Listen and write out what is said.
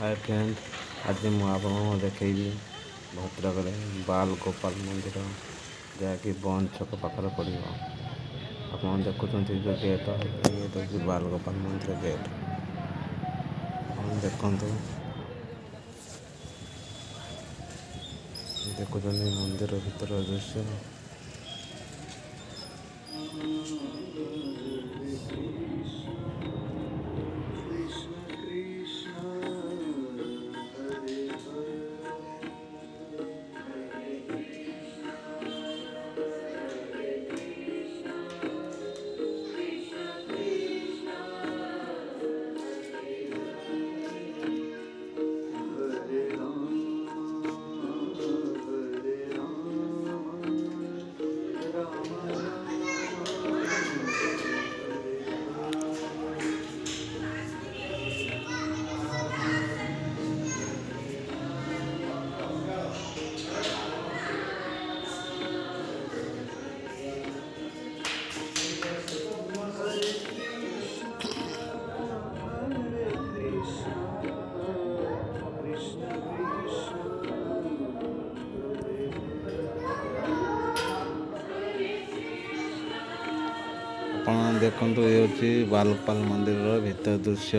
Hi friend, आज मुझे देखी भद्रक बाल गोपाल मंदिर जहाँकि बंद छक पाखे पड़ो। आप देखुं जो गेट ये बाल गोपाल मंदिर गेट देखुं मंदिर भीतर दृश्य। आप देखु ये हूँ बाल गोपाल मंदिर भीतर दृश्य।